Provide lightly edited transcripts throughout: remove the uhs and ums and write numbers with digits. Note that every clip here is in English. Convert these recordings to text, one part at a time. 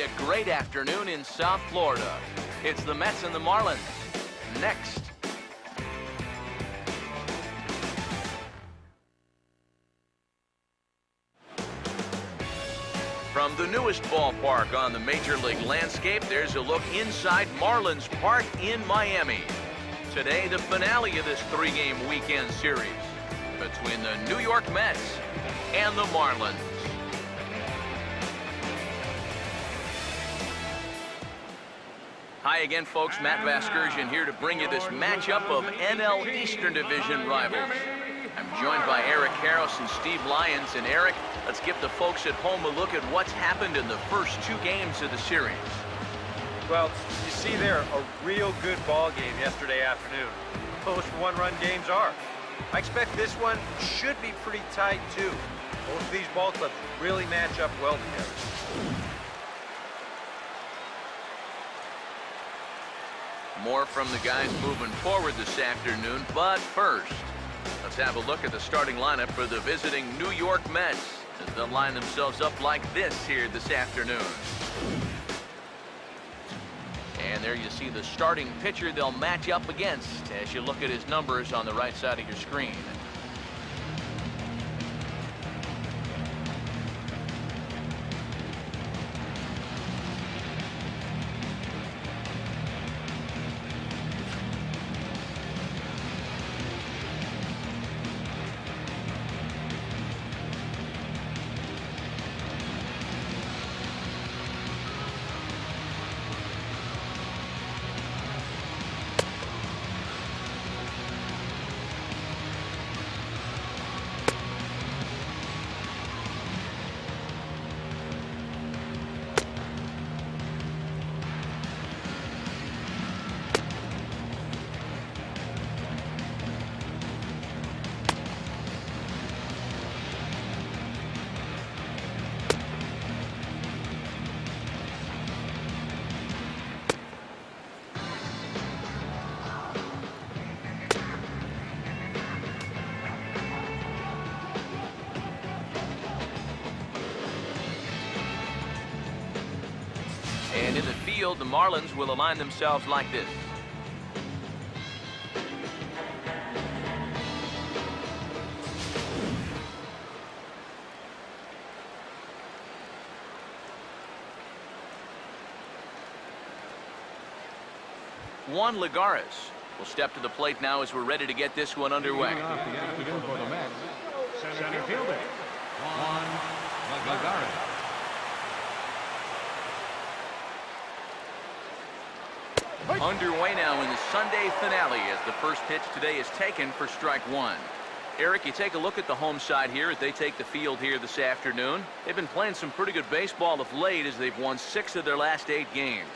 a great afternoon in South Florida. It's the Mets and the Marlins. Next. From the newest ballpark on the Major League landscape, there's a look inside Marlins Park in Miami. Today, the finale of this three-game weekend series between the New York Mets and the Marlins. Hi again, folks. Matt Vasgersian here to bring you this matchup of NL Eastern Division rivals. I'm joined by Eric Harris and Steve Lyons. And Eric, let's give the folks at home a look at what's happened in the first two games of the series. Well, you see there a real good ball game yesterday afternoon. Most one-run games are. I expect this one should be pretty tight, too. Both of these ball clubs really match up well together. More from the guys moving forward this afternoon, but first, let's have a look at the starting lineup for the visiting New York Mets as they'll line themselves up like this here this afternoon. And there you see the starting pitcher they'll match up against as you look at his numbers on the right side of your screen. And in the field, the Marlins will align themselves like this. Juan Lagares will step to the plate now as we're ready to get this one underway. Center fielder, Juan Lagares. Underway now in the Sunday finale as the first pitch today is taken for strike one. Eric, you take a look at the home side here as they take the field here this afternoon. They've been playing some pretty good baseball of late as they've won 6 of their last 8 games.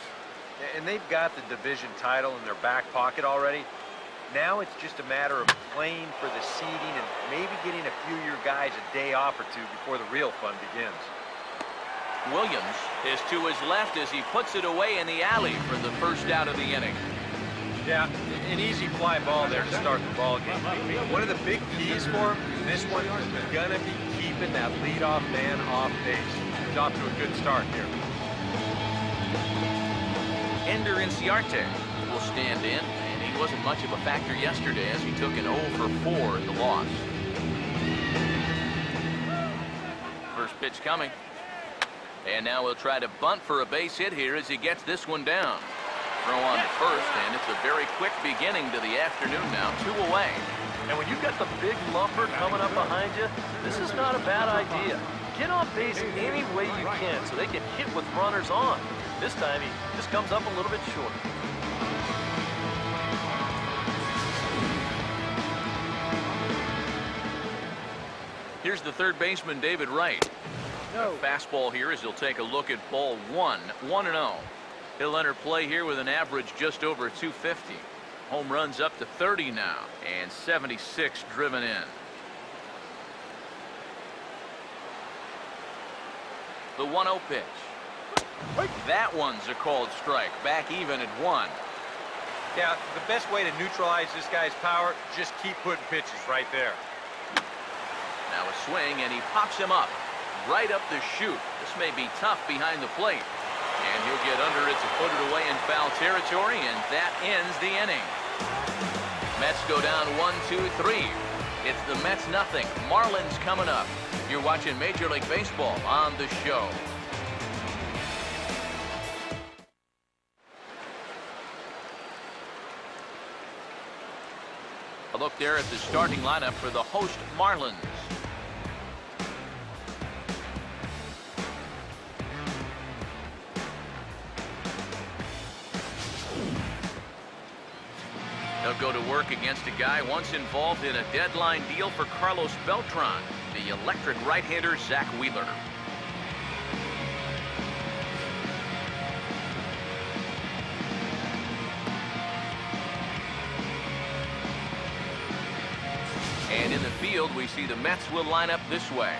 And they've got the division title in their back pocket already. Now it's just a matter of playing for the seeding and maybe getting a few of your guys a day off or two before the real fun begins. Williams is to his left as he puts it away in the alley for the first out of the inning. Yeah, an easy fly ball there to start the ball game. One of the big keys for him in this one is gonna be keeping that leadoff man off base. He's off to a good start here. Ender Inciarte will stand in, and he wasn't much of a factor yesterday as he took an 0 for 4 in the loss. First pitch coming. And now we'll try to bunt for a base hit here as he gets this one down. Throw on to first, and it's a very quick beginning to the afternoon now. 2 away. And when you've got the big lumper coming up behind you, this is not a bad idea. Get on base any way you can so they can hit with runners on. This time he just comes up a little bit short. Here's the third baseman, David Wright. A fastball here as he'll take a look at ball 1, 1-0. He'll enter play here with an average just over 250. Home runs up to 30 now, and 76 driven in. The 1-0 pitch. That one's a called strike. Back even at 1. Yeah, the best way to neutralize this guy's power, just keep putting pitches right there. Now a swing, and he pops him up. Right up the chute. This may be tough behind the plate. And he'll get under it to put it away in foul territory, and that ends the inning. Mets go down 1-2-3. It's the Mets nothing. Marlins coming up. You're watching Major League Baseball on the show. A look there at the starting lineup for the host Marlins. They'll go to work against a guy once involved in a deadline deal for Carlos Beltran, the electric right-hander Zach Wheeler. And in the field, we see the Mets will line up this way.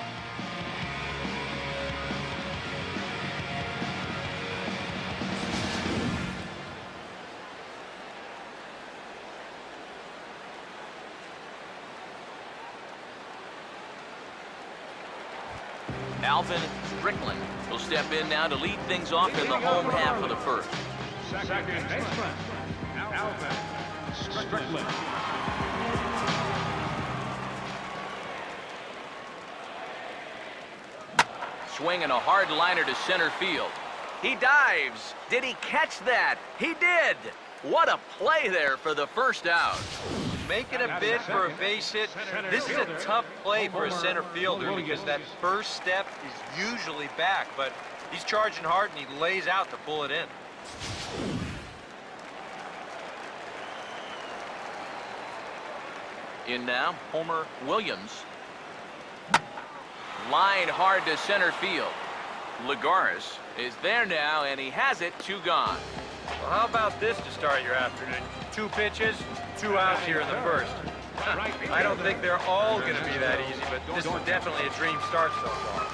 Alvin Strickland will step in now to lead things off in the home half of the first. Second baseman, Alvin Strickland. Swinging a hard liner to center field. He dives. Did he catch that? He did. What a play there for the first out. Making a bid for a base hit. This is a tough play for a center fielder because that first step is usually back, but he's charging hard and he lays out to pull it in. In now, Homer Williams. Line hard to center field. Lagares is there now, and he has it, 2 gone. Well, how about this to start your afternoon? 2 pitches, 2 outs here in the first. I don't think they're all going to be that easy, but this is definitely a dream start so far.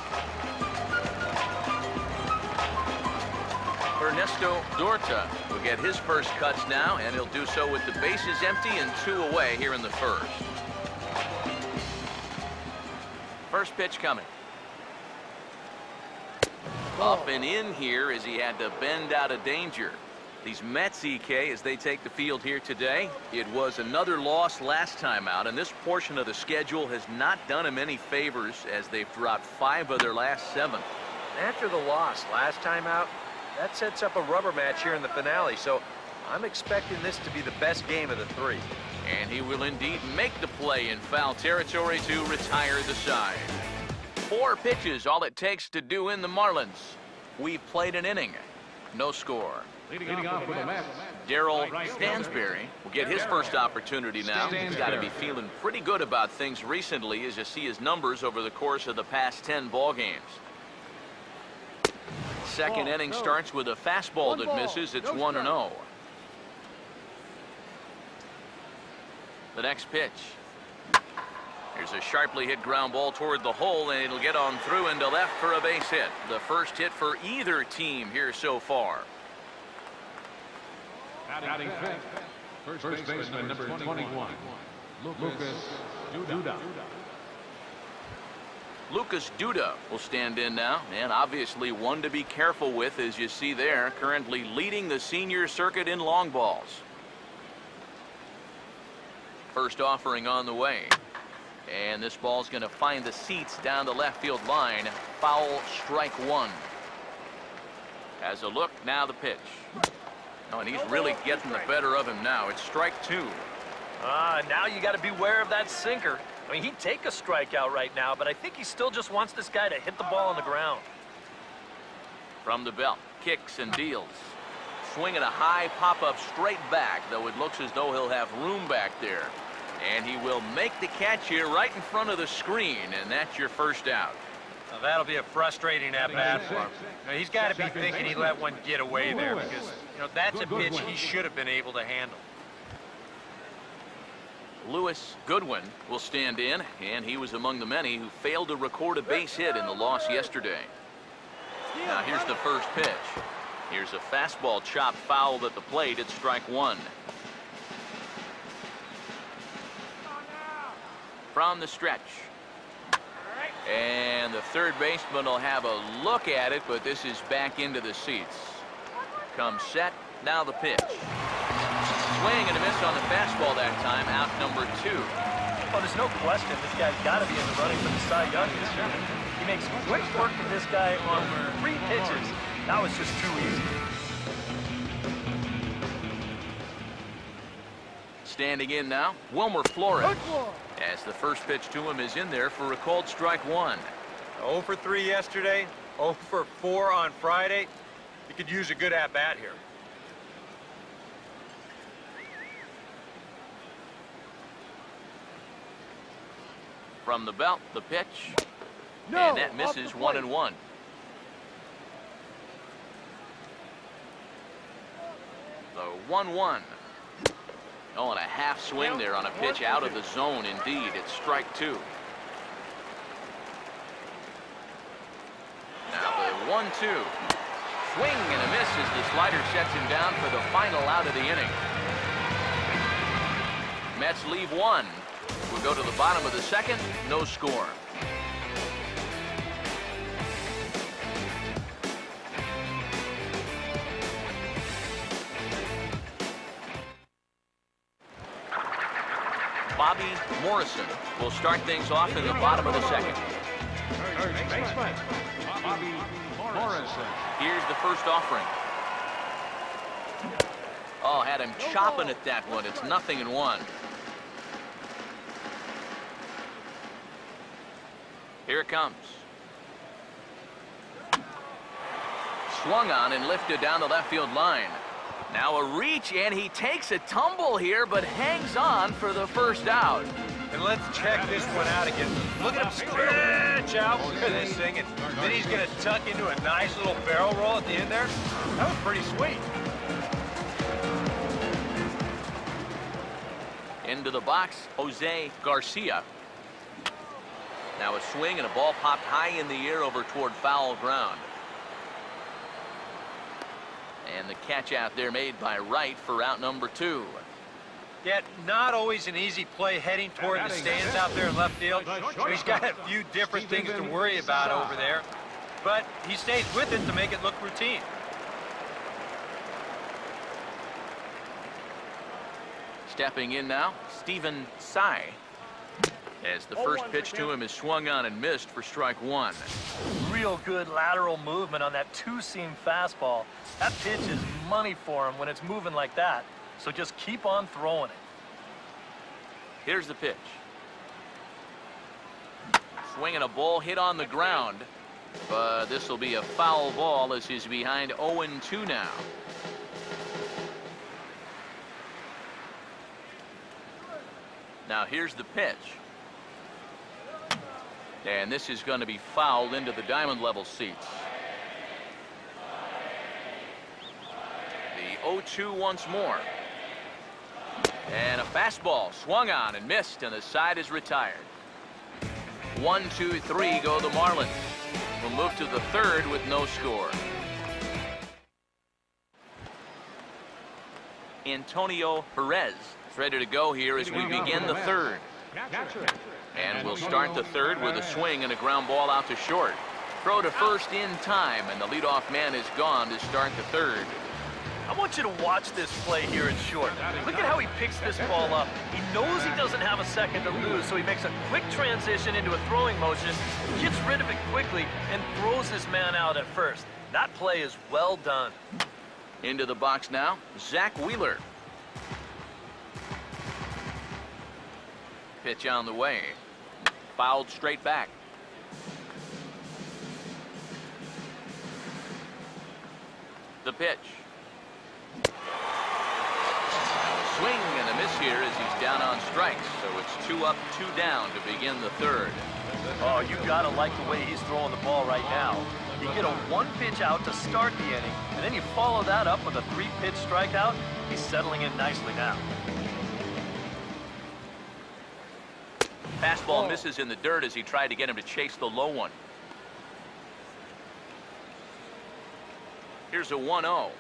Ernesto Dorta will get his first cuts now, and he'll do so with the bases empty and 2 away here in the first. First pitch coming. Up and in here as he had to bend out of danger. These Mets, EK, as they take the field here today, it was another loss last time out, and this portion of the schedule has not done them any favors as they've dropped 5 of their last 7. After the loss last time out, that sets up a rubber match here in the finale, so I'm expecting this to be the best game of the 3. And he will indeed make the play in foul territory to retire the side. 4 pitches, all it takes to do in the Marlins. We've played an inning. No score. Leading off with the Mets. Darryl Stansberry will get his first opportunity now. He's got to be feeling pretty good about things recently as you see his numbers over the course of the past 10 ball games. Second inning starts with a fastball that misses. It's 1-0. The next pitch. Here's a sharply hit ground ball toward the hole, and it'll get on through into left for a base hit. The first hit for either team here so far. Batting fifth. First baseman number 21, Lucas Duda. Lucas Duda will stand in now, and obviously one to be careful with, as you see there, currently leading the senior circuit in long balls. First offering on the way. And this ball's going to find the seats down the left field line. Foul, strike 1. Has a look, now the pitch. Oh, and he's really getting the better of him now. It's strike 2. Now you got to beware of that sinker. I mean, he'd take a strikeout right now, but I think he still just wants this guy to hit the ball on the ground. From the belt, kicks and deals. Swinging a high pop-up straight back, though it looks as though he'll have room back there. And he will make the catch here right in front of the screen, and that's your first out. Now, that'll be a frustrating at-bat for him. Now, he's got to be thinking he let one get away there because, that's a pitch he should have been able to handle. Lewis Goodwin will stand in, and he was among the many who failed to record a base hit in the loss yesterday. Now here's the first pitch. Here's a fastball chopped foul at the plate. It's strike 1. From the stretch. And the third baseman will have a look at it, but this is back into the seats. Comes set. Now the pitch. Swing and a miss on the fastball that time. Out number 2. Well, there's no question this guy's got to be in the running for the Cy Young this year. He makes quick work of this guy on 3 pitches. That was just too easy. Standing in now, Wilmer Flores. As the first pitch to him is in there for a called strike 1. 0 for 3 yesterday, 0 for 4 on Friday. You could use a good at-bat here. From the belt, the pitch. And that misses 1-1. The 1-1. Oh, and a half swing there on a pitch out of the zone. Indeed, it's strike 2. Now the 1-2. Swing and a miss as the slider sets him down for the final out of the inning. Mets leave 1. We'll go to the bottom of the second. No score. Bobby Morrison will start things off in the bottom of the second. First baseman, Bobby Morrison. Here's the first offering. Oh, had him chopping at that one. It's 0-1. Here it comes. Swung on and lifted down the left field line. Now a reach, and he takes a tumble here, but hangs on for the first out. And let's check this one out again. Look at him stretch out. Look at this thing. And then he's going to tuck into a nice little barrel roll at the end there. That was pretty sweet. Into the box, Jose Garcia. Now a swing and a ball popped high in the air over toward foul ground. And the catch out there made by Wright for out number 2. Yet not always an easy play heading toward the stands out there in left field. He's got a few different things to worry about over there. But he stays with it to make it look routine. Stepping in now, Stephen Tsai. As the first pitch to him is swung on and missed for strike 1. Real good lateral movement on that 2-seam fastball. That pitch is money for him when it's moving like that. So just keep on throwing it. Here's the pitch. Swinging a ball hit on the ground. But this will be a foul ball as he's behind 0-2 now. Now here's the pitch. And this is going to be fouled into the diamond level seats. The 0-2 once more. And a fastball swung on and missed, and the side is retired. 1, 2, 3 go the Marlins. We'll move to the third with no score. Antonio Perez is ready to go here as we begin the third. And we'll start the third with a swing and a ground ball out to short. Throw to first in time, and the leadoff man is gone to start the third. I want you to watch this play here in short. Look at how he picks this ball up. He knows he doesn't have a second to lose, so he makes a quick transition into a throwing motion, gets rid of it quickly, and throws his man out at first. That play is well done. Into the box now, Zach Wheeler. Pitch on the way. Fouled straight back. The pitch. Swing and a miss here as he's down on strikes. So it's 2 up, 2 down to begin the third. Oh, you gotta like the way he's throwing the ball right now. You get a 1-pitch out to start the inning, and then you follow that up with a 3-pitch strikeout. He's settling in nicely now. Fastball misses in the dirt as he tried to get him to chase the low one. Here's a 1-0.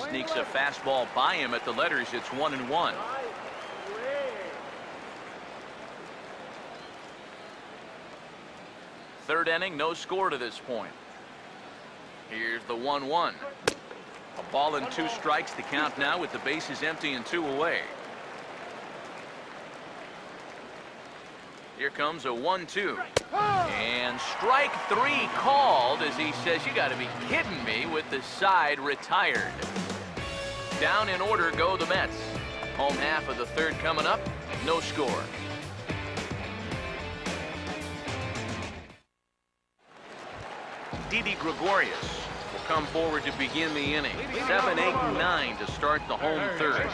Sneaks a fastball by him at the letters. It's 1-1. Third inning, no score to this point. Here's the 1-1. A ball and 2 strikes the count now with the bases empty and 2 away. Here comes a 1-2. And strike 3 called as he says, "You got to be kidding me," with the side retired. Down in order go the Mets. Home half of the 3rd coming up. No score. Didi Gregorius will come forward to begin the inning. 7, 8, and 9 to start the home 3rd.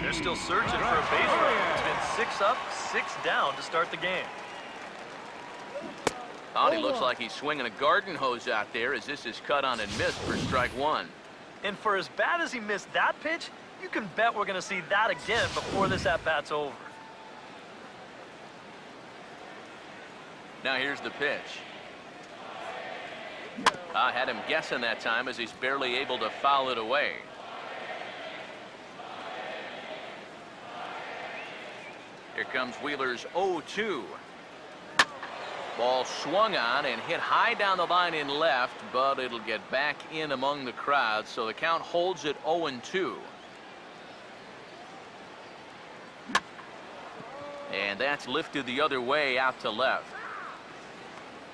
They're still searching for a base runner. It's been 6 up, 6 down to start the game. He looks like he's swinging a garden hose out there as this is cut on and missed for strike 1. And for as bad as he missed that pitch, you can bet we're going to see that again before this at-bat's over. Now here's the pitch. I had him guessing that time as he's barely able to foul it away. Here comes Wheeler's 0-2. Ball swung on and hit high down the line in left, but it'll get back in among the crowd, so the count holds at 0-2. And that's lifted the other way out to left.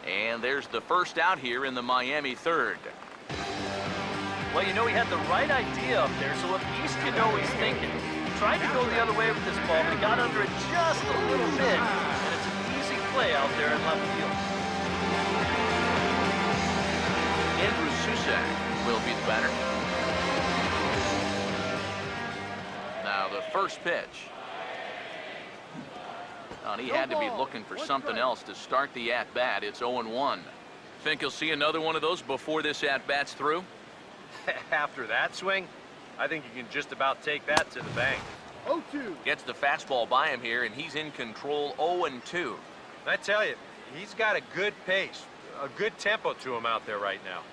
And there's the first out here in the Miami 3rd. Well, you know, he had the right idea up there, so at least you know he's thinking. Tried to go the other way with this ball, but he got under it just a little bit, and it's an easy play out there in left field. Andrew Susak will be the batter. Now the first pitch. And he had to be looking for something else to start the at-bat. It's 0-1. Think you'll see another one of those before this at-bat's through? After that swing, I think you can just about take that to the bank. 0-2. Gets the fastball by him here, and he's in control. 0-2. I tell you, he's got a good pace, a good tempo to him out there right now.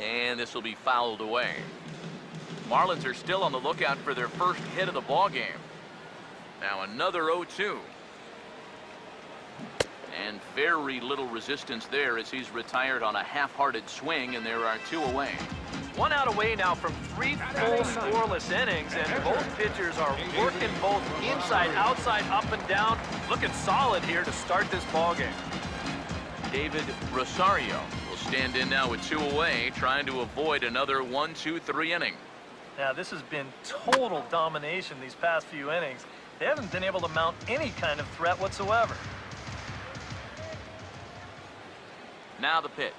And this will be fouled away. Marlins are still on the lookout for their first hit of the ball game. Now another 0-2. And very little resistance there as he's retired on a half-hearted swing, and there are 2 away. 1 out away now from 3 full scoreless innings, and both pitchers are working both inside, outside, up and down. Looking solid here to start this ball game. David Rosario will stand in now with 2 away, trying to avoid another 1-2-3 inning. Now, this has been total domination these past few innings. They haven't been able to mount any kind of threat whatsoever. Now the pitch.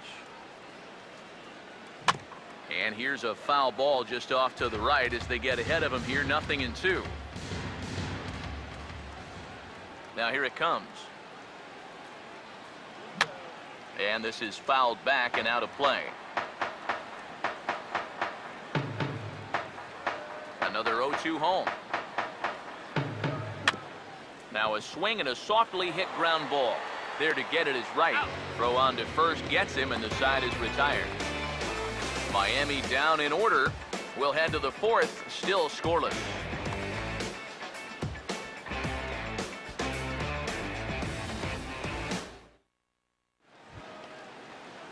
And here's a foul ball just off to the right as they get ahead of him here. 0-2. Now here it comes. And this is fouled back and out of play. Another 0-2 home. Now a swing and a softly hit ground ball. There to get it is right. Throw on to first gets him, and the side is retired. Miami down in order. We'll head to the 4th, still scoreless.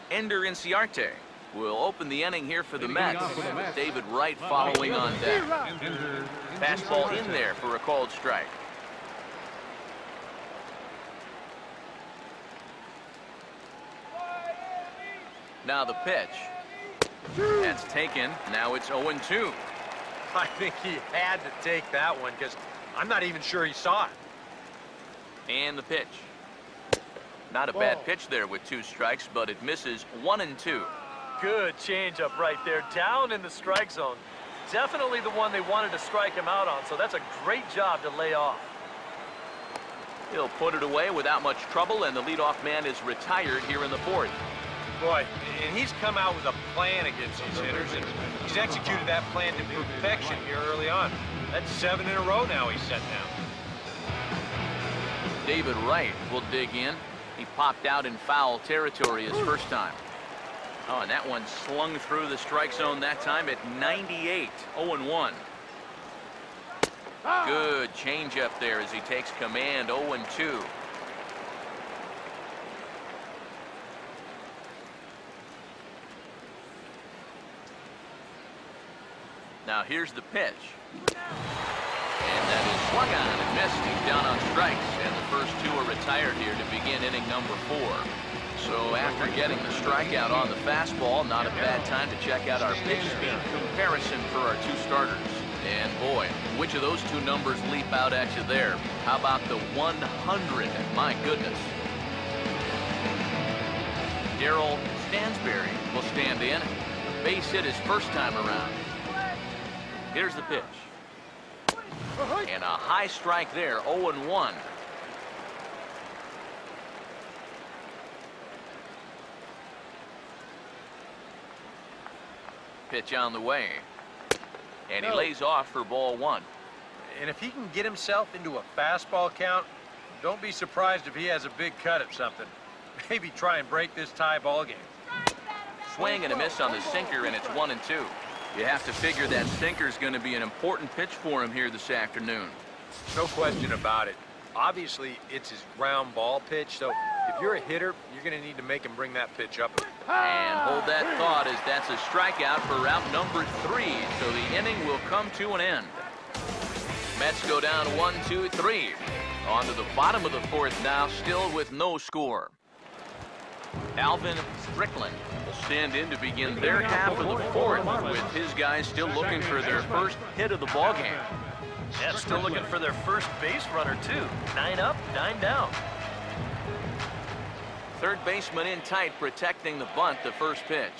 Ender Inciarte will open the inning here for the Mets. David Wright following on deck. Fastball in there for a called strike. Now the pitch. That's taken. Now it's 0-2. I think he had to take that one because I'm not even sure he saw it. And the pitch. Not a bad pitch there with 2 strikes, but it misses. 1-2. Good changeup right there, down in the strike zone. Definitely the one they wanted to strike him out on, so that's a great job to lay off. He'll put it away without much trouble, and the leadoff man is retired here in the 4th. Boy, and he's come out with a plan against these hitters, and he's executed that plan to perfection here early on. That's 7 in a row now he's set down. David Wright will dig in. He popped out in foul territory his first time. Oh, and that one slung through the strike zone that time at 98. 0-1. Good changeup there as he takes command. 0-2. Now here's the pitch. And that is swung on and missed. He's down on strikes, and the first two are retired here to begin inning number 4. So after getting the strikeout on the fastball, not a bad time to check out our pitch speed comparison for our two starters. And boy, which of those two numbers leap out at you there? How about the 100? My goodness. Darryl Stansberry will stand in. Base hit his first time around. Here's the pitch. And a high strike there, 0-1. Pitch on the way. And he lays off for ball 1. And if he can get himself into a fastball count, don't be surprised if he has a big cut at something. Maybe try and break this tie ball game. Swing and a miss on the sinker, and it's 1-2. You have to figure that sinker's going to be an important pitch for him here this afternoon. No question about it. Obviously, it's his ground ball pitch, so if you're a hitter, you're going to need to make him bring that pitch up. And hold that thought, as that's a strikeout for route number 3, so the inning will come to an end. Mets go down 1-2-3. On to the bottom of the 4th now, still with no score. Alvin Strickland will stand in to begin their half of the 4th, with his guys still looking for their first hit of the ballgame. Yeah, still looking for their first base runner, too. 9 up, 9 down. Third baseman in tight, protecting the bunt, the first pitch.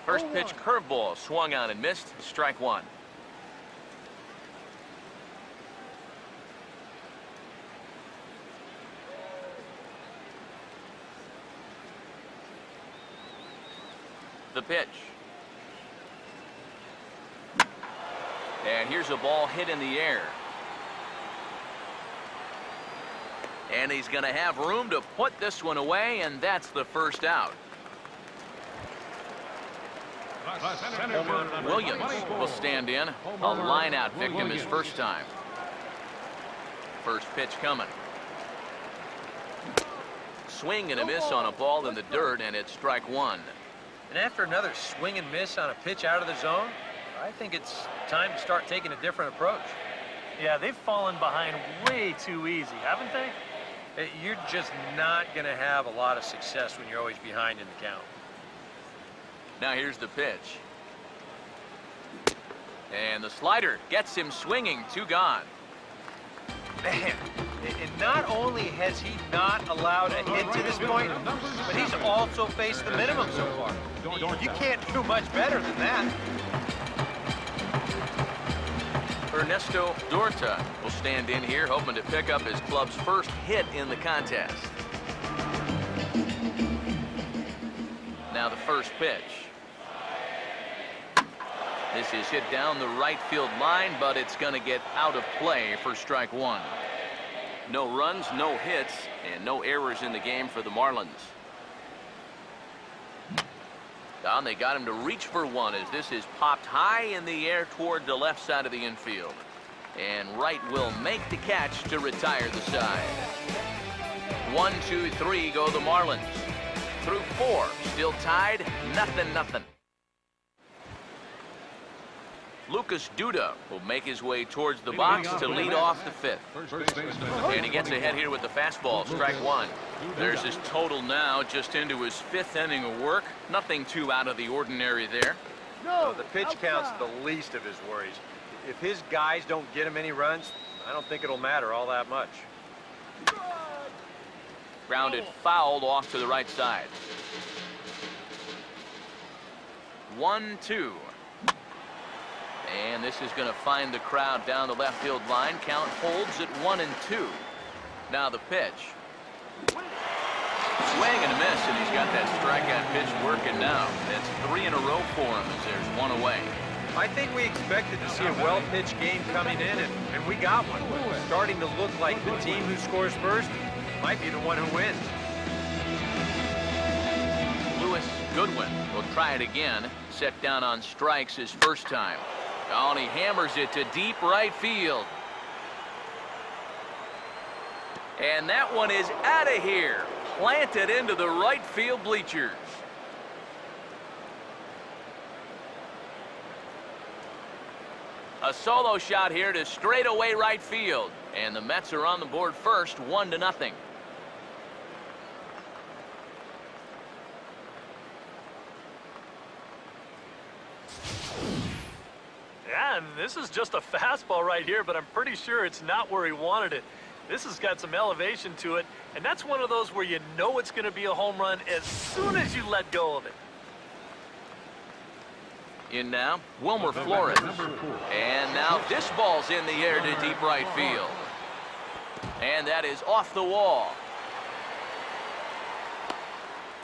First pitch curveball, swung on and missed, strike 1. The pitch. And here's a ball hit in the air. And he's going to have room to put this one away, and that's the first out. Williams will stand in. A line-out victim his first time. First pitch coming. Swing and a miss on a ball in the dirt, and it's strike 1. And after another swing and miss on a pitch out of the zone, I think it's time to start taking a different approach. Yeah, they've fallen behind way too easy, haven't they? You're just not going to have a lot of success when you're always behind in the count. Now here's the pitch. And the slider gets him swinging, 2 gone. Man, and not only has he not allowed a hit to this point, but he's also faced the minimum so far. You can't do much better than that. Ernesto Dorta will stand in here, hoping to pick up his club's first hit in the contest. Now the first pitch. This is hit down the right field line, but it's going to get out of play for strike 1. No runs, no hits, and no errors in the game for the Marlins. Down, they got him to reach for one as this is popped high in the air toward the left side of the infield. And Wright will make the catch to retire the side. 1, 2, 3 go the Marlins. Through 4, still tied, 0-0. Lucas Duda will make his way towards the box to lead off the 5th. And he gets ahead here with the fastball, strike 1. There's his total now, just into his 5th inning of work. Nothing too out of the ordinary there. No, the pitch count's the least of his worries. If his guys don't get him any runs, I don't think it'll matter all that much. Grounded fouled off to the right side. 1-2. And this is going to find the crowd down the left field line. Count holds at 1-2. Now the pitch. Swing and a miss, and he's got that strikeout pitch working now. That's 3 in a row for him as there's 1 away. I think we expected to see a well-pitched game coming in, and we got one. Starting to look like the team who scores first might be the one who wins. Lewis Goodwin will try it again. Set down on strikes his first time. Oh, and he hammers it to deep right field. And that one is out of here. Planted into the right field bleachers. A solo shot here to straightaway right field. And the Mets are on the board first, 1-0. Yeah, and this is just a fastball right here, but I'm pretty sure it's not where he wanted it. This has got some elevation to it, and that's one of those where you know it's going to be a home run as soon as you let go of it. In now, Wilmer Flores. And now this ball's in the air to deep right field. And that is off the wall.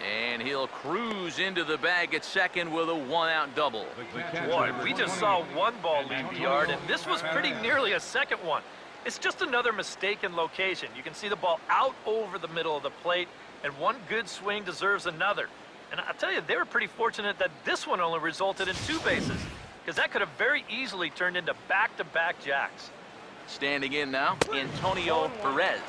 And he'll cruise into the bag at second with a one-out double. Boy, we just saw one ball leave the yard, and this was pretty nearly a second one. It's just another mistaken location. You can see the ball out over the middle of the plate, and one good swing deserves another. And I'll tell you, they were pretty fortunate that this one only resulted in 2 bases, because that could have very easily turned into back-to-back jacks. Standing in now, Antonio Perez,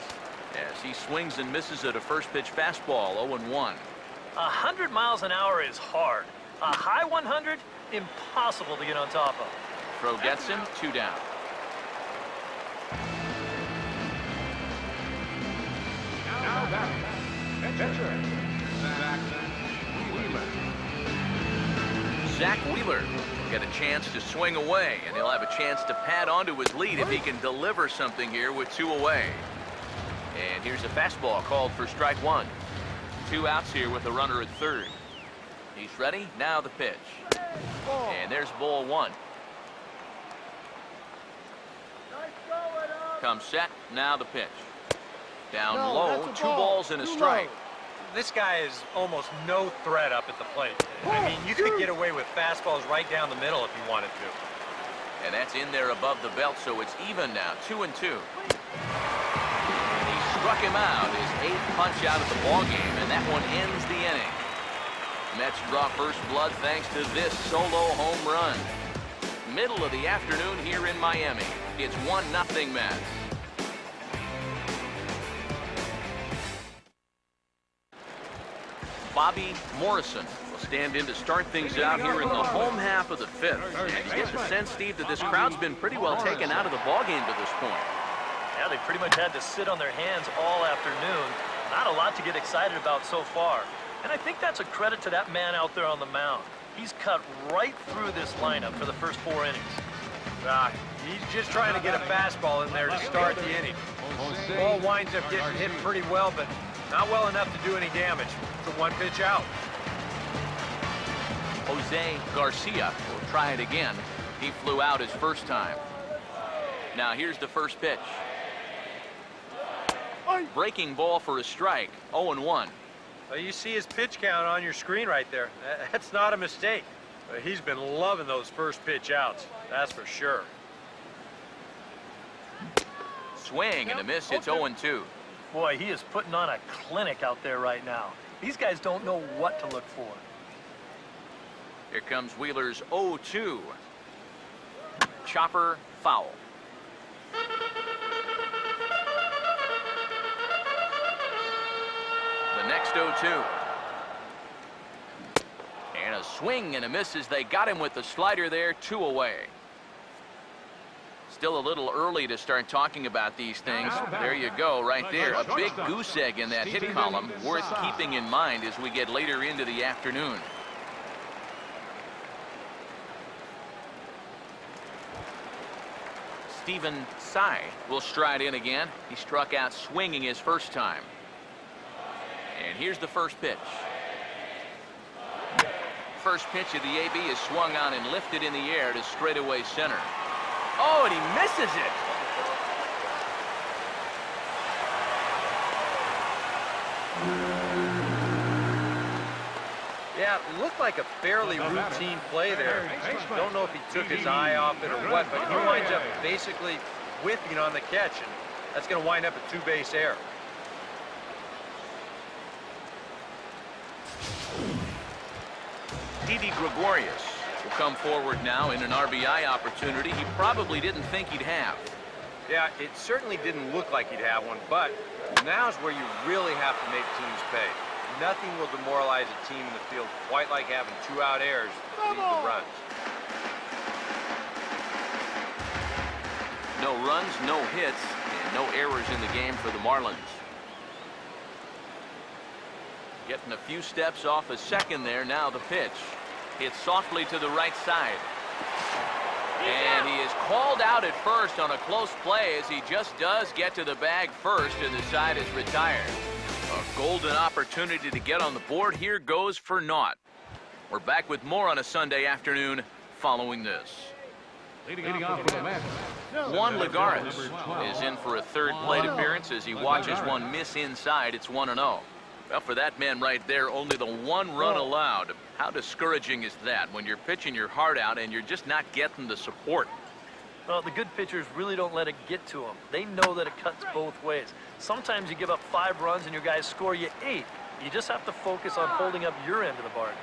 as he swings and misses at a first pitch fastball, 0-1. 100 miles an hour is hard. A high 100, impossible to get on top of. Throw gets him, 2 down. Now batting, pitcher, Zach Wheeler get a chance to swing away, and he'll have a chance to pad onto his lead if he can deliver something here with 2 away. And here's a fastball called for strike 1. 2 outs here with a runner at third. He's ready. Now the pitch. And there's ball 1. Comes set. Now the pitch. Down low. 2 balls and a strike. This guy is almost no threat up at the plate. I mean, you could get away with fastballs right down the middle if you wanted to. And that's in there above the belt, so it's even now, 2-2. And he struck him out, his 8th punch out of the ballgame, and that one ends the inning. Mets draw first blood thanks to this solo home run. Middle of the afternoon here in Miami. It's 1-0 Mets. Bobby Morrison will stand in to start things out here in the home half of the 5th. And you get the sense, Steve, that this crowd's been pretty well taken out of the ballgame to this point. Yeah, they pretty much had to sit on their hands all afternoon. Not a lot to get excited about so far. And I think that's a credit to that man out there on the mound. He's cut right through this lineup for the first 4 innings. He's just trying to get a fastball in there to start the inning. The ball winds up getting hit pretty well, but not well enough to do any damage. It's a 1-pitch out. Jose Garcia will try it again. He flew out his first time. Now here's the first pitch. Breaking ball for a strike, 0-1. Well, you see his pitch count on your screen right there. That's not a mistake. He's been loving those first pitch outs, that's for sure. Swing and a miss, it's 0-2. Boy, he is putting on a clinic out there right now. These guys don't know what to look for. Here comes Wheeler's 0-2. Chopper foul. The next 0-2. And a swing and a miss as they got him with the slider there, 2 away. Still a little early to start talking about these things. There you go, right there. A big goose egg in that hit column, worth keeping in mind as we get later into the afternoon. Stephen Tsai will stride in again. He struck out swinging his first time. And here's the first pitch. First pitch of the AB is swung on and lifted in the air to straightaway center. Oh, and he misses it. Yeah, it looked like a fairly routine play there. Don't know if he took his eye off it or what, but he winds up basically whiffing on the catch, and that's going to wind up a 2-base error. Didi Gregorius will come forward now in an RBI opportunity he probably didn't think he'd have. Yeah, it certainly didn't look like he'd have one, but now's where you really have to make teams pay. Nothing will demoralize a team in the field quite like having 2-out errors to lead the runs. No runs, no hits, and no errors in the game for the Marlins. Getting a few steps off a second there. Now the pitch. Hit softly to the right side. And he is called out at first on a close play, as he just does get to the bag first, and the side is retired. A golden opportunity to get on the board here goes for naught. We're back with more on a Sunday afternoon following this. Leading off for the match. Juan Lagares is in for a third plate appearance as he watches one miss inside. It's 1-0. Well, for that man right there, only the one run allowed. How discouraging is that when you're pitching your heart out and you're just not getting the support? Well, the good pitchers really don't let it get to them. They know that it cuts both ways. Sometimes you give up 5 runs and your guys score you 8. You just have to focus on holding up your end of the bargain.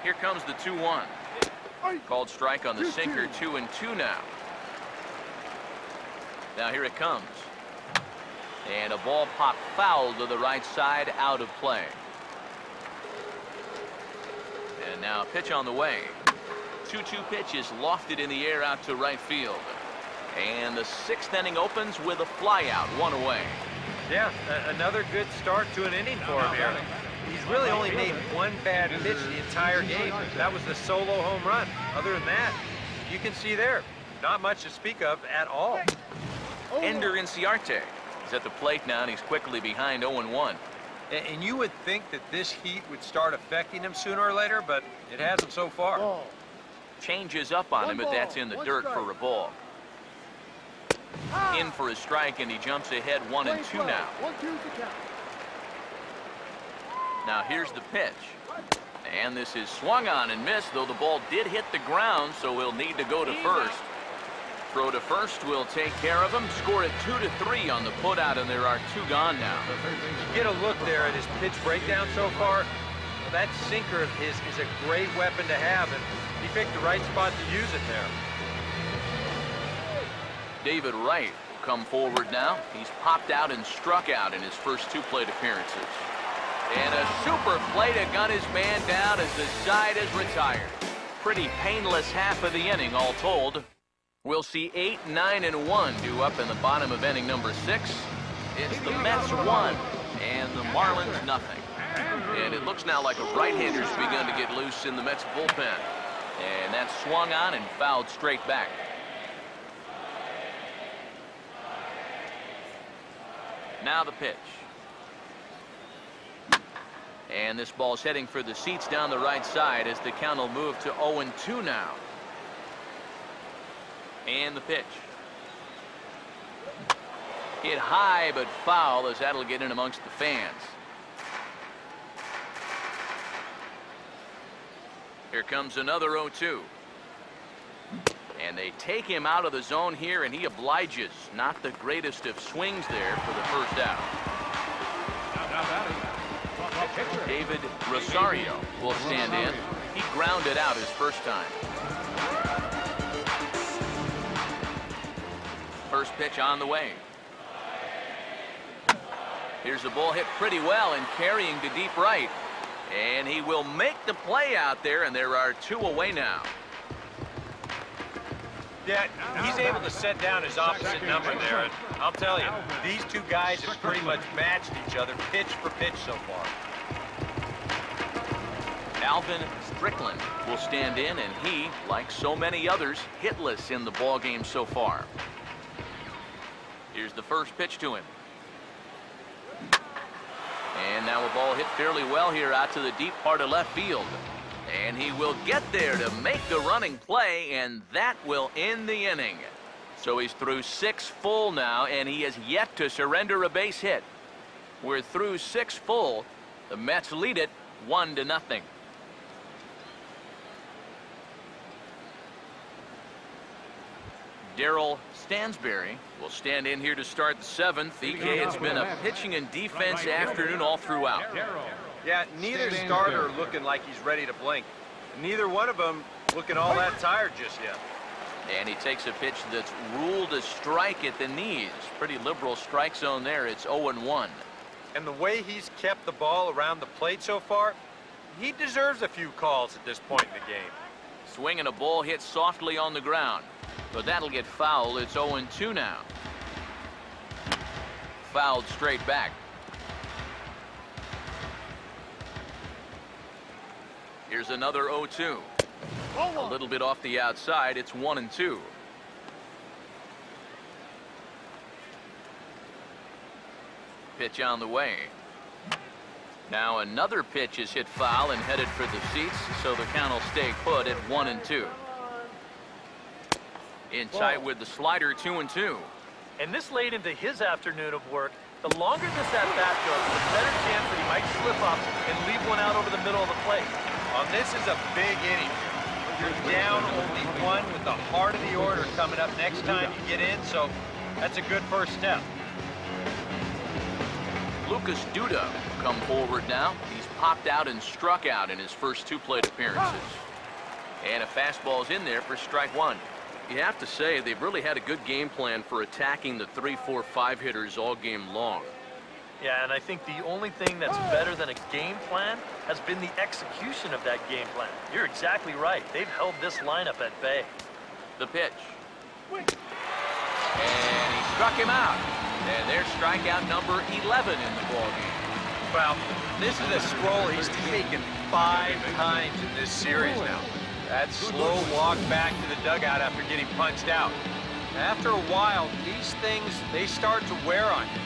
Here comes the 2-1. Called strike on the sinker. 2-2 now. Now here it comes. And a ball popped foul to the right side, out of play. And now a pitch on the way. 2-2 pitch is lofted in the air out to right field. And the 6th inning opens with a flyout, 1 away. Yeah, another good start to an inning for him here. He's really only made one bad pitch the entire game. That was the solo home run. Other than that, you can see there, not much to speak of at all. Ender Inciarte is at the plate now, and he's quickly behind 0-1. And you would think that this heat would start affecting him sooner or later, but it hasn't so far. Changes up on him, but that's in the dirt for a ball. In for a strike, and he jumps ahead 1-2 now. Now here's the pitch. And this is swung on and missed, though the ball did hit the ground, so he'll need to go to first. Throw to first will take care of him. Score at 2-3 on the putout, and there are 2 gone now. Get a look there at his pitch breakdown so far. Well, that sinker of his is a great weapon to have, and he picked the right spot to use it there. David Wright will come forward now. He's popped out and struck out in his first 2 plate appearances. And a super play to gun his man down as the side is retired. Pretty painless half of the inning, all told. We'll see 8, 9, and 1 due up in the bottom of inning number 6. It's the Mets 1 and the Marlins nothing. And it looks now like a right-hander's begun to get loose in the Mets bullpen. And that's swung on and fouled straight back. Now the pitch. And this ball's heading for the seats down the right side as the count will move to 0-2 now. And the pitch. Hit high but foul, as that'll get in amongst the fans. Here comes another 0-2. And they take him out of the zone here, and he obliges. Not the greatest of swings there for the first out. David Rosario will stand in. He grounded out his first time. First pitch on the way. Here's the ball hit pretty well and carrying to deep right. And he will make the play out there, and there are 2 away now. Yeah, he's able to set down his opposite number there, and I'll tell you, these 2 guys have pretty much matched each other pitch for pitch so far. Alvin Strickland will stand in, and he, like so many others, hitless in the ballgame so far. Here's the first pitch to him. And now a ball hit fairly well here out to the deep part of left field. And he will get there to make the running play, and that will end the inning. So he's through 6 full now, and he has yet to surrender a base hit. We're through 6 full. The Mets lead it 1-0. Darryl Stansberry will stand in here to start the 7th. EK, it's been a pitching and defense afternoon all throughout. Yeah, neither starter looking like he's ready to blink. Neither one of them looking all that tired just yet. And he takes a pitch that's ruled a strike at the knees. Pretty liberal strike zone there. It's 0-1. And the way he's kept the ball around the plate so far, he deserves a few calls at this point in the game. Swinging a ball hit softly on the ground. But that'll get fouled. It's 0-2 now. Fouled straight back. Here's another 0-2. A little bit off the outside. It's 1-2. Pitch on the way. Now another pitch is hit foul and headed for the seats, so the count will stay put at 1-2. In tight with the slider, 2-2. And this late into his afternoon of work, the longer this at-bat goes, the better chance that he might slip up and leave one out over the middle of the plate. This is a big inning. You're down only one with the heart of the order coming up next time you get in, so that's a good first step. Lucas Duda will come forward now. He's popped out and struck out in his first 2 plate appearances. And a fastball's in there for strike 1. You have to say they've really had a good game plan for attacking the 3, 4, 5 hitters all game long. Yeah, and I think the only thing that's better than a game plan has been the execution of that game plan. You're exactly right. They've held this lineup at bay. The pitch. And he struck him out. And there's strikeout number 11 in the ballgame. Well, this is a scroll he's taken 5 times in this series now. That slow walk back to the dugout after getting punched out. After a while, these things, they start to wear on you.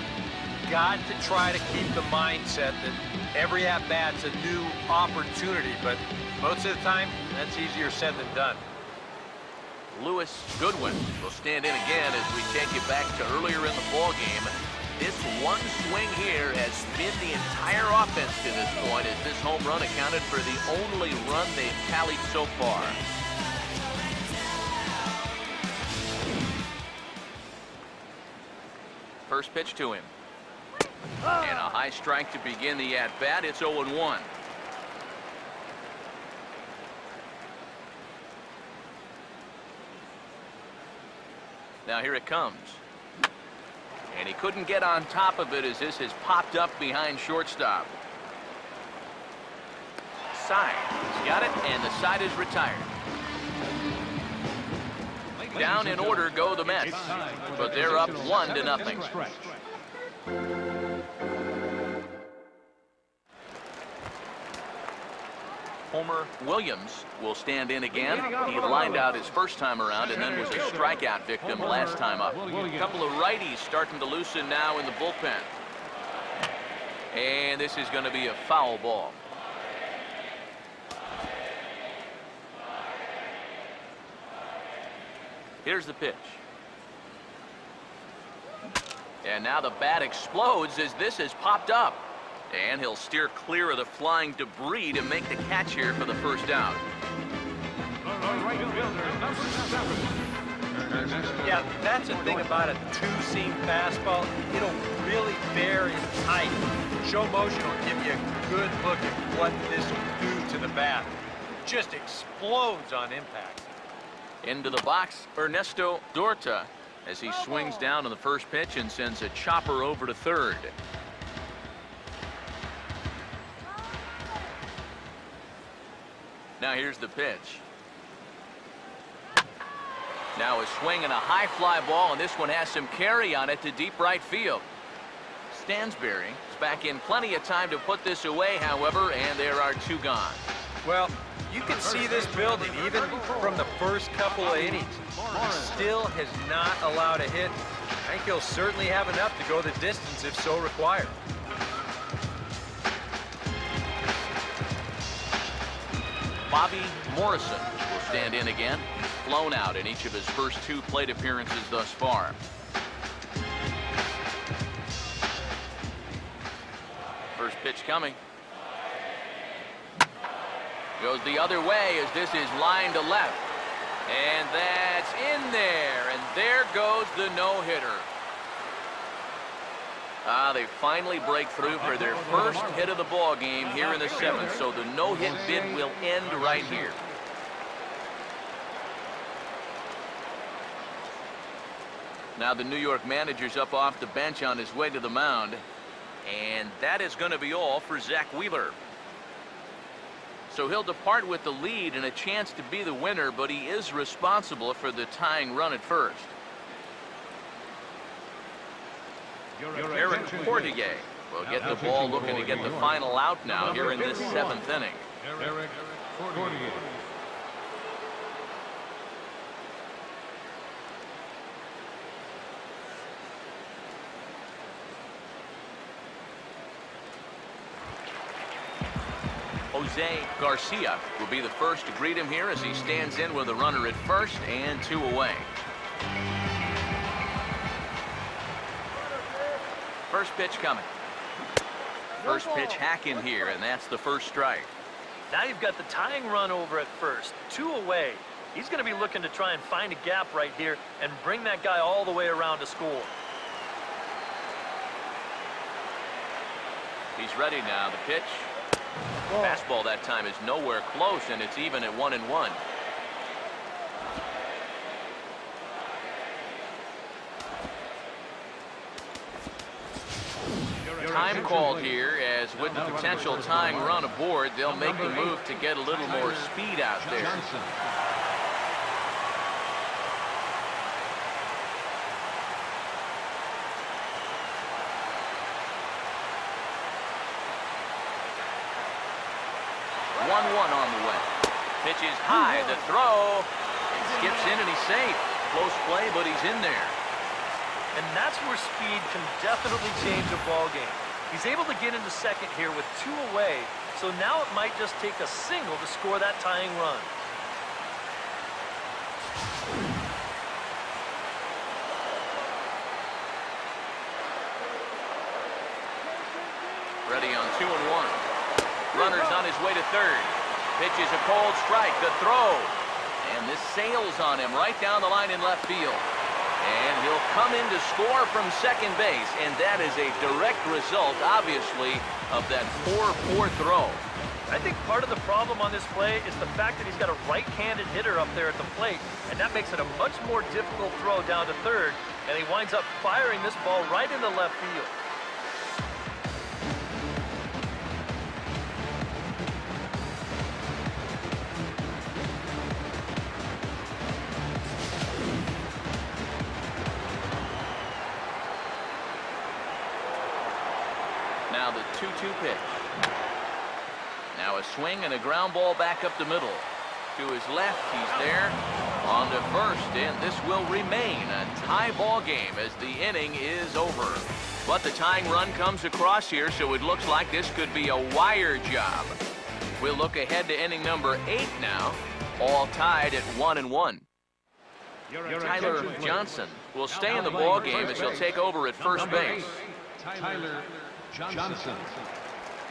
Got to try to keep the mindset that every at-bat's a new opportunity, but most of the time, that's easier said than done. Lewis Goodwin will stand in again as we take you back to earlier in the ballgame. This one swing here has been the entire offense to this point, as this home run accounted for the only run they've tallied so far. First pitch to him. And a high strike to begin the at-bat. It's 0-1. Now here it comes. And he couldn't get on top of it as this has popped up behind shortstop. Side. He's got it, and the side is retired. Down in order go the Mets, but they're up 1-0. Homer Williams will stand in again. He lined out his first time around and then was a strikeout victim last time up. A couple of righties starting to loosen now in the bullpen. And this is going to be a foul ball. Here's the pitch. And now the bat explodes as this has popped up. And he'll steer clear of the flying debris to make the catch here for the first out. Yeah, that's the thing about a two-seam fastball. It'll really bear in tight. Show motion will give you a good look at what this will do to the bat. It just explodes on impact. Into the box, Ernesto Dorta, as he swings down on the first pitch and sends a chopper over to third. Now here's the pitch. Now a swing and a high fly ball, and this one has some carry on it to deep right field. Stansberry is back in plenty of time to put this away, however, and there are 2 gone. Well, you can see this building even from the first couple of innings. He still has not allowed a hit. I think he'll certainly have enough to go the distance if so required. Bobby Morrison will stand in again. He's flown out in each of his first 2 plate appearances thus far. First pitch coming. Goes the other way as this is lined to left. And that's in there. And there goes the no-hitter. They finally break through for their first hit of the ball game here in the 7th. So the no-hit bid will end right here. Now the New York manager's up off the bench on his way to the mound. And that is going to be all for Zach Wheeler. So he'll depart with the lead and a chance to be the winner, but he is responsible for the tying run at first. Eric Portier will get the ball, looking to get the final out now here in this 7th inning. Eric Portier. Jose Garcia will be the first to greet him here as he stands in with a runner at first and 2 away. First pitch coming. First pitch hack in here, and that's the first strike. Now you've got the tying run over at first, 2 away. He's going to be looking to try and find a gap right here and bring that guy all the way around to score. He's ready now. The pitch. Fastball that time is nowhere close, and it's even at 1-1. Time called here, as with the potential tying run aboard, they'll make the move to get a little more speed out there. 1-1 on the way. Pitch is high, the throw. It skips in and he's safe. Close play, but he's in there. And that's where speed can definitely change a ball game. He's able to get into second here with 2 away, so now it might just take a single to score that tying run. Ready on 2-1. Runner's on his way to third. Pitch is a cold strike. The throw. And this sails on him right down the line in left field. And he'll come in to score from second base. And that is a direct result, obviously, of that 4-4 throw. I think part of the problem on this play is the fact that he's got a right-handed hitter up there at the plate. And that makes it a much more difficult throw down to third. And he winds up firing this ball right into left field. Now the 2-2 pitch. Now a swing and a ground ball back up the middle. To his left, he's there. On to first, and this will remain a tie ball game as the inning is over. But the tying run comes across here, so it looks like this could be a wire job. We'll look ahead to inning number 8 now, all tied at 1-1. Tyler Johnson will stay in the ball game as he'll take over at first base. Tyler Johnson.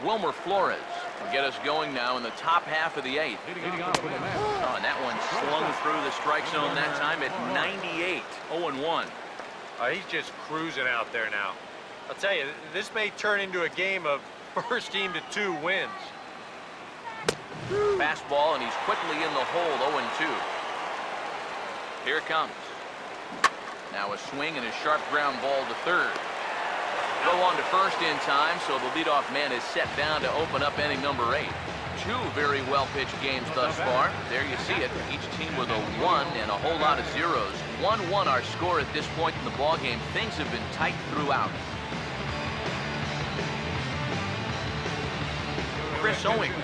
Wilmer Flores will get us going now in the top half of the 8th. Oh, and that one slung through the strike zone that time at 98. 0-1. He's just cruising out there now. I'll tell you, this may turn into a game of first team to 2 wins. Fastball, and he's quickly in the hole. 0-2. Here it comes. Now a swing and a sharp ground ball to third. Go on to first in time, so the leadoff man is set down to open up inning number 8. 2 very well-pitched games thus far. There you see it. Each team with a 1 and a whole lot of zeros. 1-1 our score at this point in the ball game. Things have been tight throughout. Chris Owings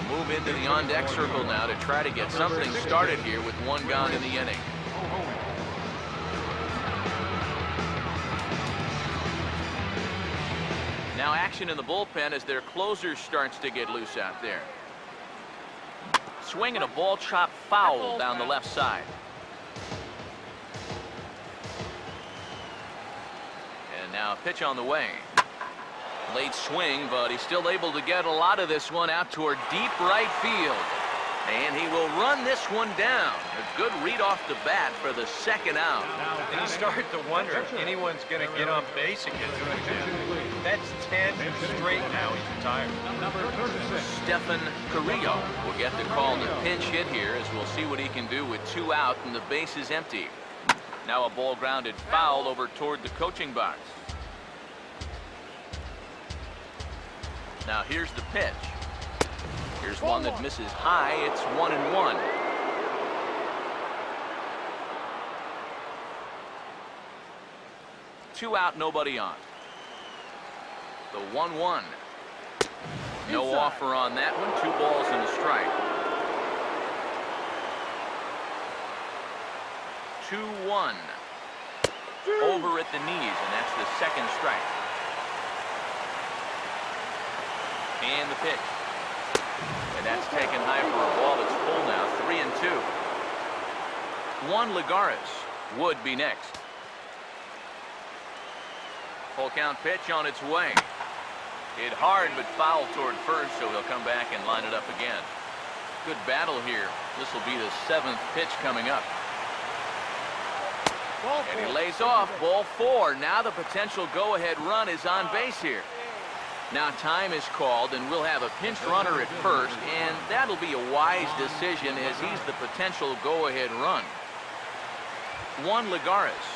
will move into the on-deck circle now to try to get something started here with 1 gone in the inning. Now action in the bullpen as their closer starts to get loose out there. Swing and a ball chop foul down the left side. And now a pitch on the way. Late swing, but he's still able to get a lot of this one out toward deep right field. And he will run this one down. A good read off the bat for the second out. And you start to wonder if anyone's going to get on base against him. That's 10 straight now he's retired. Stephen Carrillo will get the call to pinch hit here, as we'll see what he can do with 2 out and the base is empty. Now a ball grounded foul over toward the coaching box. Now here's the pitch. Here's one that misses high. It's 1-1. Two out, nobody on. The 1-1. No offer on that one. 2 balls and a strike. 2-1. Over at the knees, and that's the second strike. And the pitch. And that's taken high for a ball that's full now. 3-2. Juan Lagares would be next. Full count pitch on its way. Hit hard but foul toward first, so he'll come back and line it up again. Good battle here. This will be the 7th pitch coming up. And he lays off. Ball 4. Now the potential go-ahead run is on base here. Now time is called, and we'll have a pinch runner at first, and that'll be a wise decision as he's the potential go-ahead run. Juan Lagares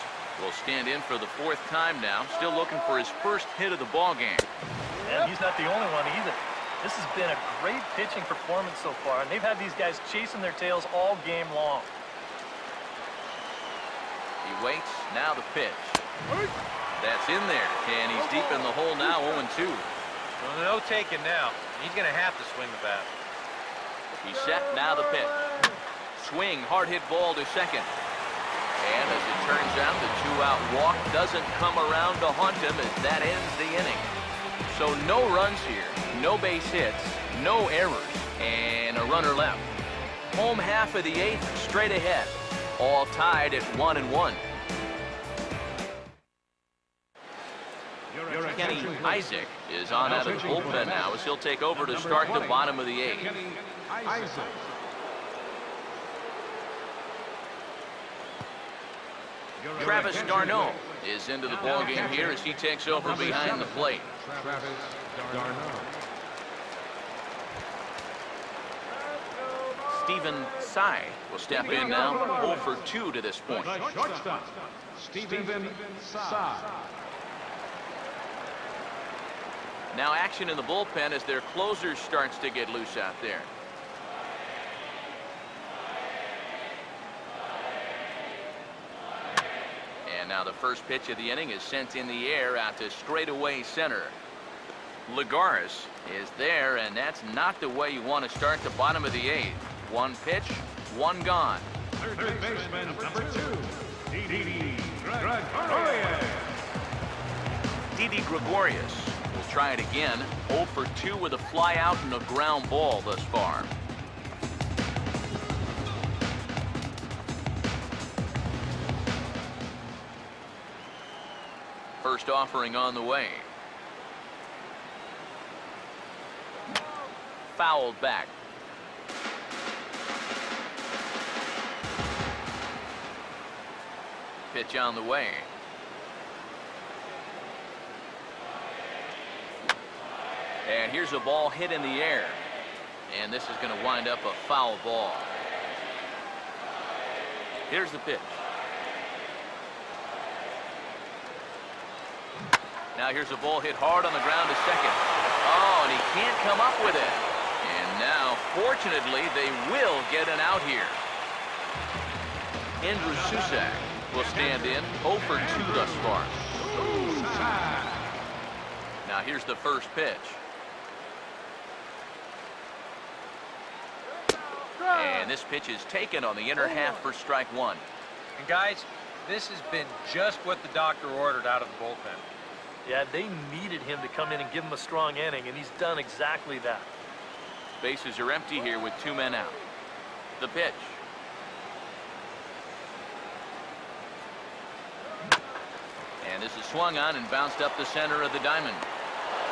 will stand in for the 4th time now, still looking for his first hit of the ball game. And he's not the only one either. This has been a great pitching performance so far, and they've had these guys chasing their tails all game long. He waits. Now the pitch. That's in there, and he's deep in the hole now. 0-2. Well, no taking now. He's going to have to swing the bat. He's set. Now the pitch. Swing. Hard hit ball to second. And as it turns out, the 2-out walk doesn't come around to haunt him as that ends the inning. So no runs here, no base hits, no errors, and a runner left. Home half of the 8th, straight ahead. All tied at 1-1. Kenny Isaac is on out of the bullpen now as he'll take over to start the bottom of the 8th. Travis d'Arnaud is into the ballgame here as he takes over behind the plate. Travis d'Arnaud. Stephen Tsai will step in now, 0 for 2 to this point. Shortstop, Stephen Tsai. Now action in the bullpen as their closer starts to get loose out there. And now the first pitch of the inning is sent in the air out to straightaway center. Lagares is there, and that's not the way you want to start the bottom of the 8th. 1 pitch, 1 gone. Third baseman, number 2, Didi Gregorius. Didi Gregorius will try it again. 0 for 2 with a fly out and a ground ball thus far. First offering on the way. Fouled back. Pitch on the way. And here's a ball hit in the air. And this is going to wind up a foul ball. Here's the pitch. Now here's a ball hit hard on the ground to second. Oh, and he can't come up with it. And now, fortunately, they will get an out here. Andrew Susak will stand in, 0 for 2 thus far. Now here's the first pitch. And this pitch is taken on the inner half for strike 1. And guys, this has been just what the doctor ordered out of the bullpen. Yeah, they needed him to come in and give him a strong inning, and he's done exactly that. Bases are empty here with 2 men out. The pitch. And this is swung on and bounced up the center of the diamond.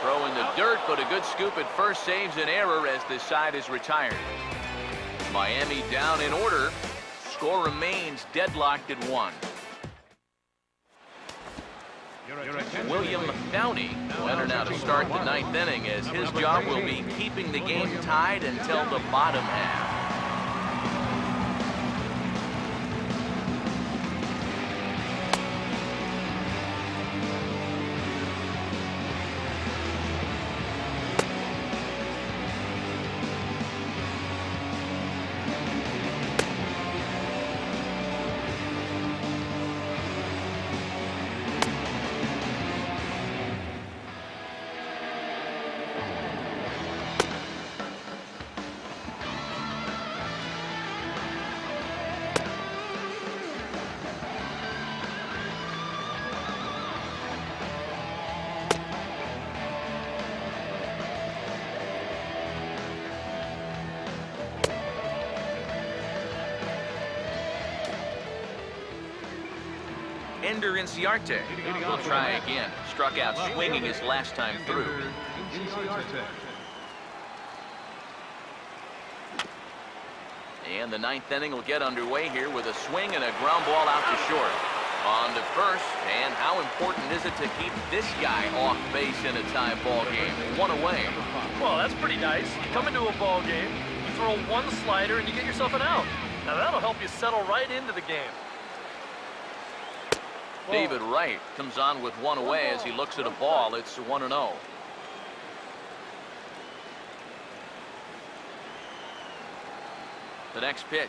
Throw in the dirt, but a good scoop at first saves an error as this side is retired. Miami down in order. Score remains deadlocked at 1. William Downey will enter now to start the 9th inning as his job will be keeping the game tied until the bottom half. Ender Inciarte will try again. Struck out swinging his last time through. And the ninth inning will get underway here with a swing and a ground ball out to short. On to first, and how important is it to keep this guy off base in a tie ball game? One away. Well, that's pretty nice. You come into a ball game, you throw one slider, and you get yourself an out. Now, that'll help you settle right into the game. David Wright comes on with one away as he looks at a ball. It's 1-0. The next pitch.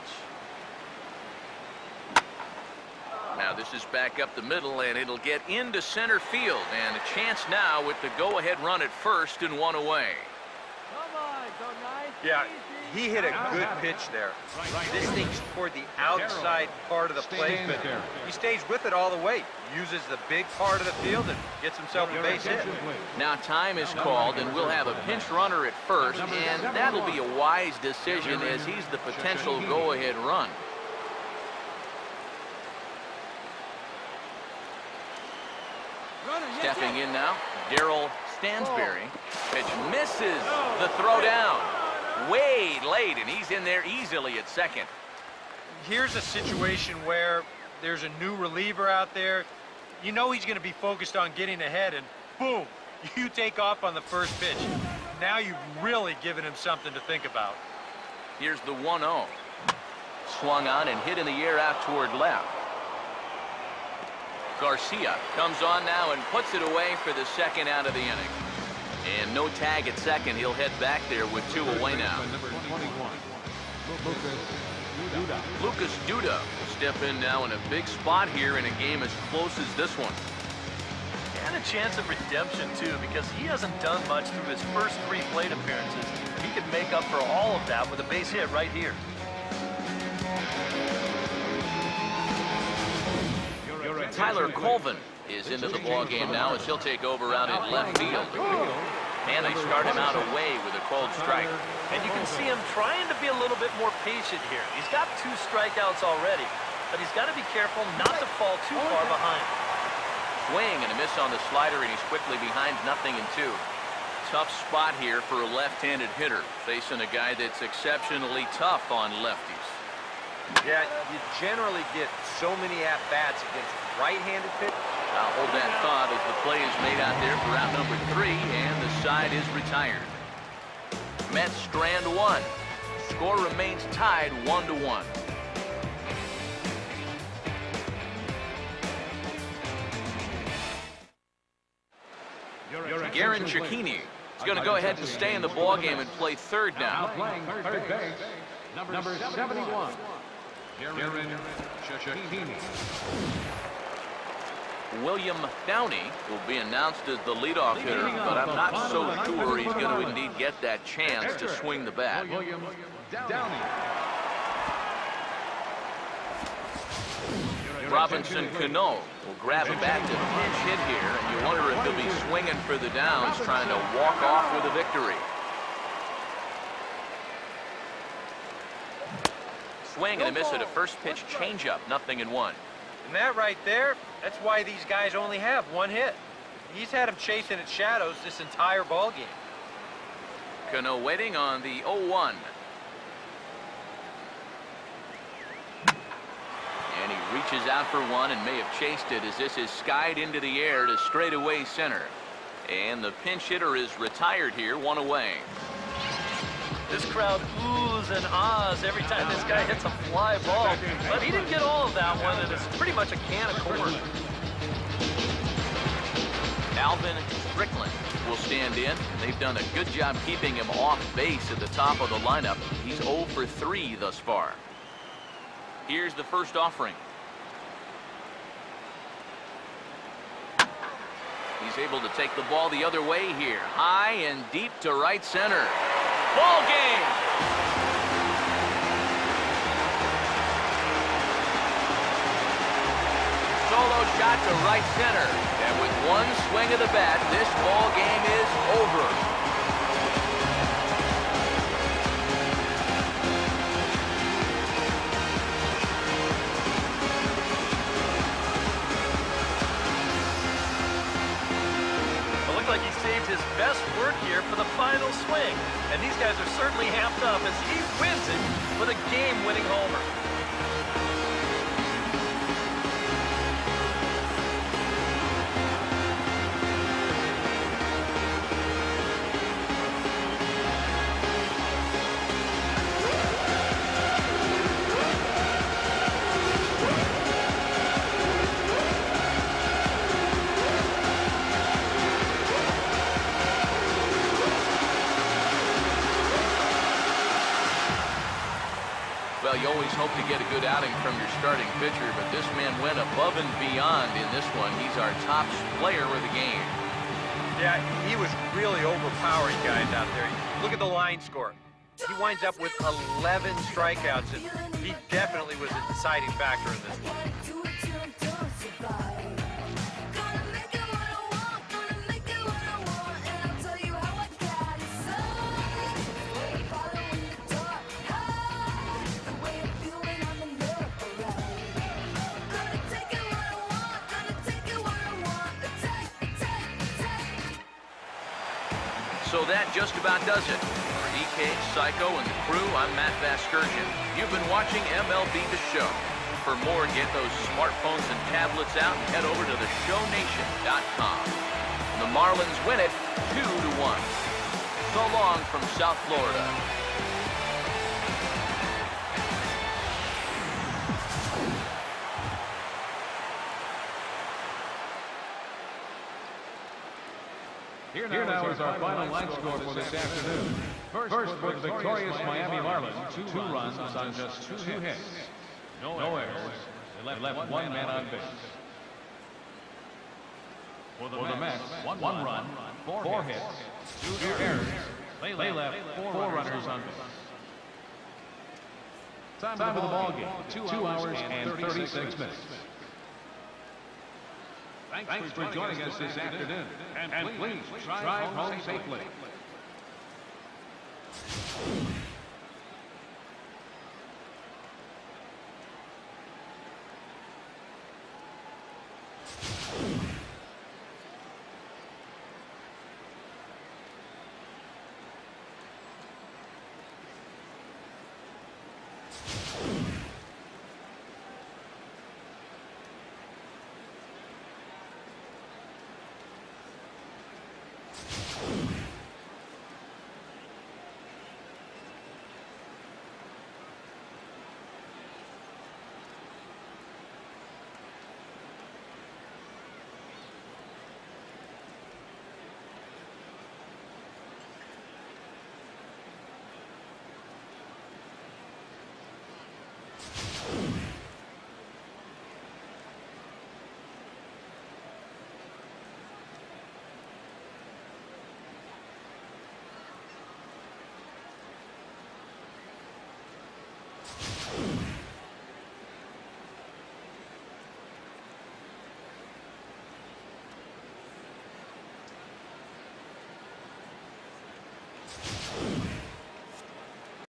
Now this is back up the middle, and it'll get into center field, and a chance now with the go-ahead run at first and one away. Yeah, he hit a good pitch there. This thing's toward the outside part of the plate, but he stays with it all the way. Uses the big part of the field and gets himself a base hit. Now time is called, and we'll have a pinch runner at first, and that'll be a wise decision as he's the potential go-ahead run. Stepping in now, Darryl Stansberry. Pitch misses the throw down. Way late, and he's in there easily at second. Here's a situation where there's a new reliever out there. You know he's going to be focused on getting ahead, and boom, you take off on the first pitch. Now you've really given him something to think about. Here's the 1-0. Swung on and hit in the air out toward left. Garcia comes on now and puts it away for the second out of the inning. And no tag at second. He'll head back there with two away now. Lucas Duda will step in now in a big spot here in a game as close as this one. And a chance of redemption, too, because he hasn't done much through his first 3 plate appearances. He could make up for all of that with a base hit right here. Tyler Colvin is into the ball game now as he'll take over out in left field. And they start him out away with a called strike. And you can see him trying to be a little bit more patient here. He's got 2 strikeouts already, but he's got to be careful not to fall too far behind. Swing and a miss on the slider, and he's quickly behind 0-2. Tough spot here for a left-handed hitter, facing a guy that's exceptionally tough on lefties. Yeah, you generally get so many at-bats against right-handed pitchers. I'll hold that thought as the play is made out there for out number 3, and the side is retired. Mets strand 1. Score remains tied 1-1. Garen Cecchini is going to go ahead and stay in the ball game and play third now. Playing third base, number 71. Garen Cecchini. William Downey will be announced as the leadoff hitter, but I'm not so sure he's going to indeed get that chance to swing the bat. William Downey. Robinson Cano will grab a bat to pinch hit here, and you wonder if he'll be swinging for the downs, trying to walk off with a victory. Swing and a miss at a first pitch changeup, 0-1. And that right there, that's why these guys only have 1 hit. He's had them chasing at shadows this entire ball game. Cano waiting on the 0-1. And he reaches out for one and may have chased it as this is skied into the air to straightaway center. And the pinch hitter is retired here, 1 away. This crowd oohs and ahs every time this guy hits a fly ball. But he didn't get all of that one, and it's pretty much a can of corn. Alvin Strickland will stand in. They've done a good job keeping him off base at the top of the lineup. He's 0 for 3 thus far. Here's the first offering. He's able to take the ball the other way here. High and deep to right center. Ball game! Solo shot to right center. And with one swing of the bat, this ball game is over. here for the final swing. And these guys are certainly amped up as he wins it with a game-winning homer. Well, you always hope to get a good outing from your starting pitcher, but this man went above and beyond in this one. He's our top player of the game. Yeah, he was really overpowering guys out there. Look at the line score. He winds up with 11 strikeouts, and he definitely was a deciding factor in this one. So that just about does it. For DK, Psycho, and the crew, I'm Matt Vasgersian. You've been watching MLB The Show. For more, get those smartphones and tablets out and head over to theshownation.com. The Marlins win it 2-1. So long from South Florida. Here now is our final line score for this afternoon. First for the victorious Miami Marlins, 2 runs on just 2 hits. No errors. They left one man on base. For the Mets, 1 run, 4 hits, 2 errors. They left 4 runners on base. Time for the ball game, 2 hours and 36 minutes. Thanks for joining us this afternoon, and please drive home safely.